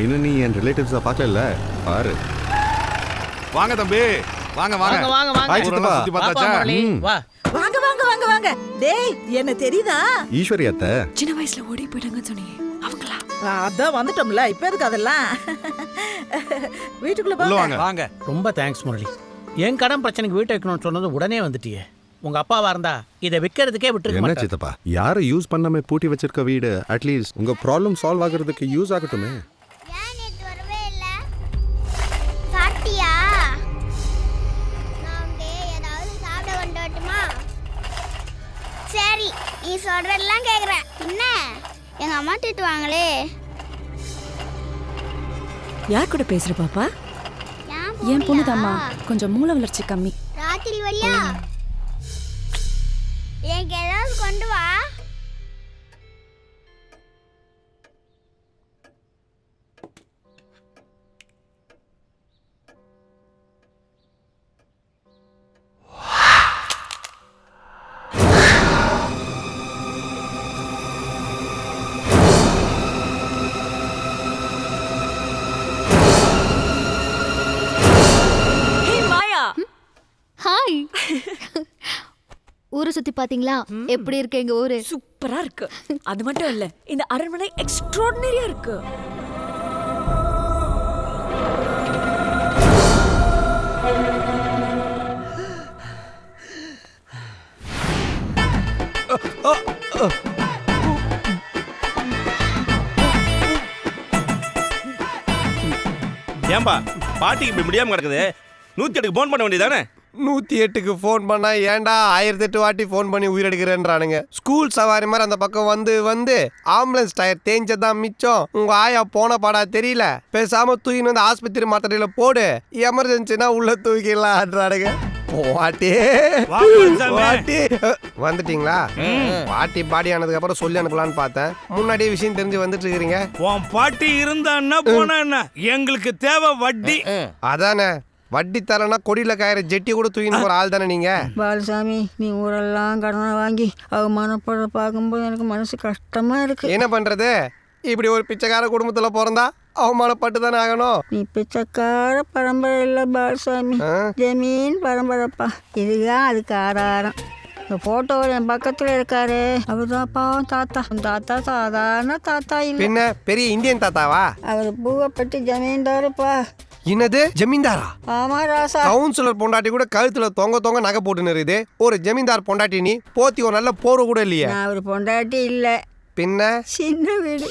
இன்னும் நீ என் ரிலேட்டிவ்ஸை பார்க்கல பாரு. வாங்க தம்பி, வாங்க வாங்க வாங்க வாங்க Hi, சித்தப்பா. சுத்தி பார்த்தாச்சா? வா வாங்க வாங்க வாங்க வாங்க. டேய் என்ன தெரியுதா? ஈஸ்வரி அத்தை. சின்ன வயசுல ஓடி போயிட்டாங்கன்னு சொன்னீங்க அவங்களா? அதான் வந்துட்டோம்ல, இப்ப எதுக்கு அதெல்லாம்? வீட்டுக்குள்ள உள்ள வாங்க. வாங்க. ரொம்ப தேங்க்ஸ் முரளி. என் கடன் பிரச்சனைக்கு வீட்டை வைக்கணும்னு சொன்னது உடனே வந்துட்டியே. உங்க அப்பாவா இருந்தா இதை விற்கிறதுக்கே விட்டுருக்க என்ன மாட்டார். சித்தப்பா, யாரும் யூஸ் பண்ணாம பூட்டி வச்சிருக்க வீடு அட்லீஸ்ட் உங்க ப்ராப்ளம் சால்வ் ஆகுறதுக்கு யூஸ் ஆகட்டுமே. ஏன் நேத்து வரவே இல்ல? சாப்பிட்டியா? நான் உன்கிட்ட ஏதாவது சாப்பிட கொண்டு வரட்டுமா? சரி, நீ சொல்றதெல்லாம் கேக்குறேன். என்ன? எங்க அம்மா திட்டுவாங்களே. யார் கூட பேசுற பாப்பா? ஏன் என் பொண்ணு போறியா? தாம்மா, கொஞ்சம் மூளை வளர்ச்சி கம்மி. ராத்திரி வழியா? எனக்கு ஏதாவது கொண்டு வா. ஹே மாயா, ஹாய். ஊரை சுத்தி பாத்தீங்களா? எப்படி இருக்கு எங்க ஊரு? சூப்பரா இருக்கு. அது மட்டும் இல்ல, இந்த அரண்மனை எக்ஸ்ட்ராடினரியா இருக்கு. ஏன்பா பாட்டிக்கு இப்படி முடியாம கிடக்குது? 108க்கு போன் பண்ண வேண்டியதானே? 108க்கு ஃபோன் பண்ணா ஏன்டா 1008 வாட்டி ஃபோன் பண்ணி உயிரெடுக்கிறேன்றானுங்க. ஸ்கூல் சவாரி மாதிரி அந்த பக்கம் வந்து வந்து ஆம்புலன்ஸ் டயர் தேஞ்சதான் மிச்சம். உங்க ஆயா போன பாடா தெரியல. பேசாம தூக்கின்னு வந்து ஆஸ்பத்திரி மாத்திரையில போடு, எமர்ஜென்சினா உள்ள தூக்கிடலான்றானுங்க. பாட்டி பாட்டி வந்துட்டீங்களா? பாட்டி பாடி ஆனதுக்கு அப்புறம் சொல்லி அனுப்பலான்னு பார்த்தேன். முன்னாடியே விஷயம் தெரிஞ்சு வந்துட்டு இருக்கிறீங்க. உன் பாட்டி இருந்தா என்ன போனா என்ன? எங்களுக்கு தேவை வட்டி. அதானே, வட்டி தரனா கொடியில காயிற ஜெட்டி கூட தூக்கின்னு போற ஆள் தானே நீங்க. பாலசாமி, நீ ஊரெல்லாம் கடனை வாங்கி அவமானப்பட பார்க்கும்போது எனக்கு மனசு கஷ்டமா இருக்கு. என்ன பண்றது, இப்படி ஒரு பிச்சைக்கார குடும்பத்துல பிறந்தா அவமானப்பட்டு தானே ஆகணும். நீ பிச்சைக்கார பரம்பரை இல்ல பாலசாமி, ஜமீன் பரம்பரைப்பா. இதுதான் அதுக்கு ஆதாரம். இந்த போட்டோவில் என் பக்கத்துல இருக்காரு, அவர்தான் பாவம் தாத்தா. தாத்தா சாதாரண தாத்தா இல்ல, பின்ன பெரிய இந்தியன் தாத்தாவா? அவர் பூவைப்பட்டி ஜமீன்தாருப்பா. என்னது ஜமீன்தாரா? ஆமா ராசா. கவுன்சிலர் பொண்டாட்டி கூட கழுத்துல தொங்க தொங்க நகை போட்டு நிறுது. ஒரு ஜமீன்தார் பொண்டாட்டி நீ போத்தி ஒரு நல்ல போற கூட இல்லையே. நான் ஒரு பொண்டாட்டி இல்ல, பின்ன சின்ன வீடு.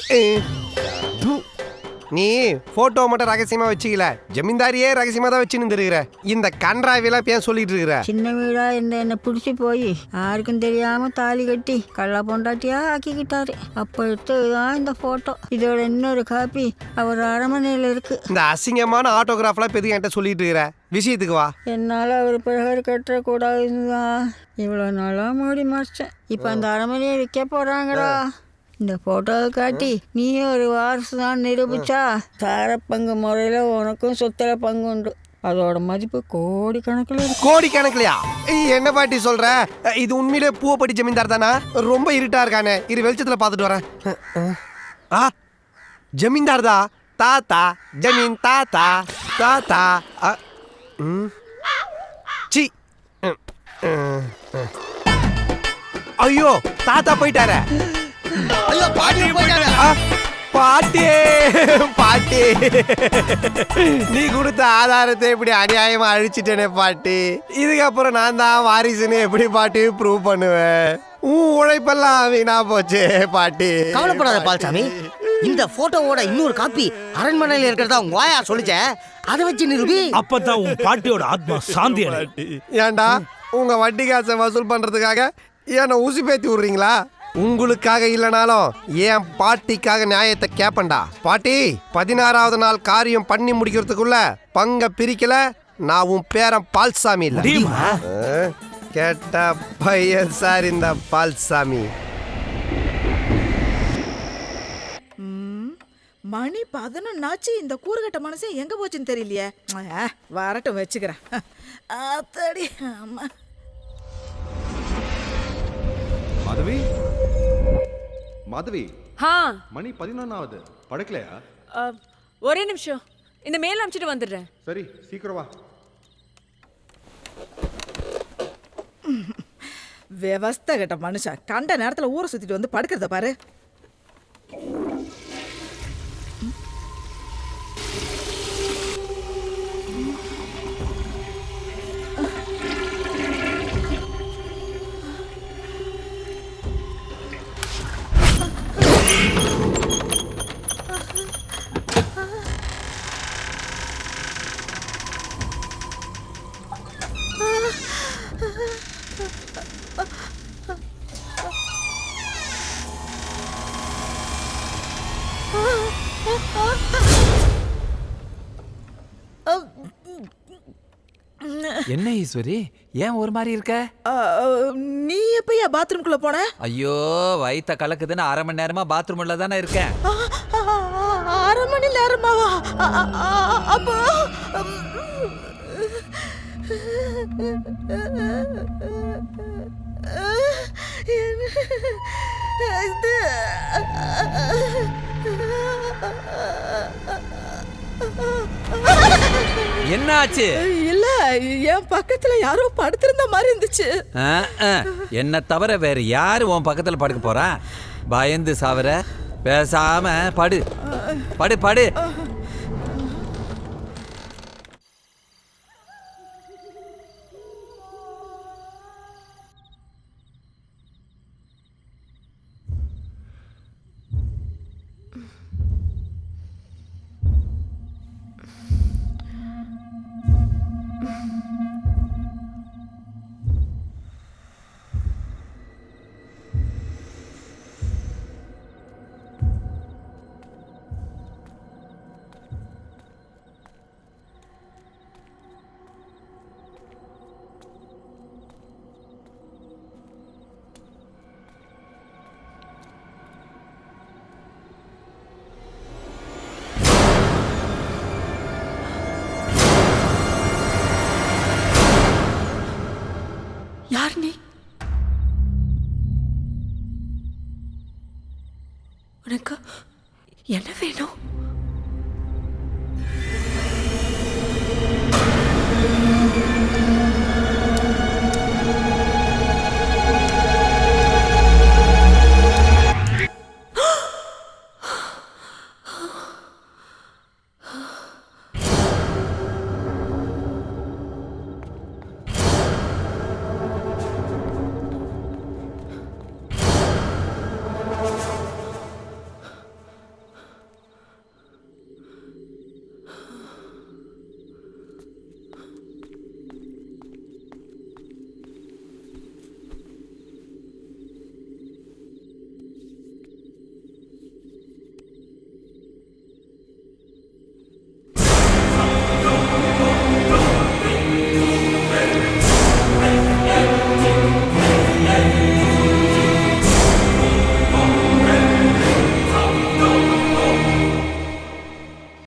நீ போட்டோ மட்டும் ரகசியமா வச்சுக்கல, ஜமீன்தாரியே ரகசியமா தான் வச்சுன்னு இருக்கிற. இந்த கன்றாவிலாம் ஏன் சொல்லிட்டு இருக்கிற? சின்ன வீடா இருந்த என்ன பிடிச்சி போய் யாருக்கும் தெரியாம தாலி கட்டி கள்ளா பொண்டாட்டியா ஆக்கிக்கிட்டாரு. அப்ப எடுத்ததுதான் இந்த போட்டோ. இதோட இன்னொரு காப்பி அவர் அரண்மனையில இருக்கு. இந்த அசிங்கமான ஆட்டோகிராஃப்லாம் பெரிய என்கிட்ட சொல்லிட்டு இருக்கிற. விஷயத்துக்கு வா. என்னால அவர் பிரகர் கட்டக்கூடாதுதான் இவ்வளவு நாளா மூடி மறைச்சேன். இப்ப அந்த அரண்மனையை விற்க போறாங்கடா. இந்த போட்டோவை காட்டி நீ ஒரு வாரிசு தான் நிரூபிச்சா சார பங்கு முறையில உனக்கும் சொத்துல பங்கு உண்டு. அதோட மதிப்பு கோடிக்கணக்கில் இருக்கு. கோடிக்கணக்கிலையா? என்ன பாட்டி சொல்ற? இது உண்மையிலே பூவப்பட்டி ஜமீன்தார் தானா? ரொம்ப இருட்டா இருக்கானே, இரு வெளிச்சத்துல பார்த்துட்டு வரேன். ஆ, ஜமீன்தார் தான். தாத்தா ஜமீன் தாத்தா தாத்தா. சி, ஐயோ தாத்தா போயிட்டாரே. பாட்டி பாட்டி, நீ கொடுத்த ஆதாரத்தை இப்படி அநியாயமா அழிச்சிட்டேனே பாட்டி. இதுக்கப்புறம் நான் தான் வாரிசுன்னு எப்படி பாட்டி ப்ரூவ் பண்ணுவேன்? உழைப்பெல்லாம் வீணா போச்சு பாட்டி. கவலைப்படாத பால்சாமி, இந்த போட்டோவோட இன்னொரு காப்பி அரண்மனையில இருக்கிறதா உங்க வாயா சொல்லிச்ச, அதை வச்சு நிரூபி. அப்பதான் உன் பாட்டியோட ஆத்மா சாந்தி அடையும். ஏண்டா உங்க வட்டி காசை வசூல் பண்றதுக்காக என்ன ஊசி பேத்தி விடுறீங்களா? உங்களுக்காக இல்லைனாலும் என் பாட்டிக்காக நியாயத்தை கேப்பண்டா. பாட்டி, 16வது நாள் காரியம் பண்ணி முடிக்கிறதுக்குள்ள பங்க பிரிக்கல, நான் உன் பேரன் பால்சாமி இல்ல. கேட்ட பையன் சார் இந்த பால்சாமி. மணி 11 ஆச்சு. இந்த கூறுகட்ட மனசே எங்க போச்சுன்னு தெரியலையே. வரட்டும், வச்சுக்கிறேன். அத்தடி அம்மா. மாதவி, மாதவி, ஹா, மணி 11 ஆகுது, படுக்கலையா? ஒரே நிமிஷம், இந்த மெயில் அனுப்பிச்சிட்டு வந்துடுறேன். சரி சீக்கிரம் வா. விவஸ்தை கட்ட மனுஷன் கண்ட நேரத்துல ஊரை சுத்திட்டு வந்து படுக்கிறத பாரு. என்ன ஈஸ்வரி, ஏன் ஒரு மாதிரி இருக்க? நீ எப்பயா பாத்ரூம்குள்ள போன? ஐயோ, வயித்த கலக்குதுன்னு 1/2 மணி நேரமா பாத்ரூம்ல தானே இருக்கேன். 1/2 மணி நேரமாவா? அப்போ என்ன ஆச்சு? இல்ல, என் பக்கத்துல யாரோ படுத்திருந்த மாதிரி இருந்துச்சு. என்ன தவிர வேற யாரு உன் பக்கத்துல படுக்க போறா? பயந்து சாவர, பேசாம படு படு படு. யார் நீ?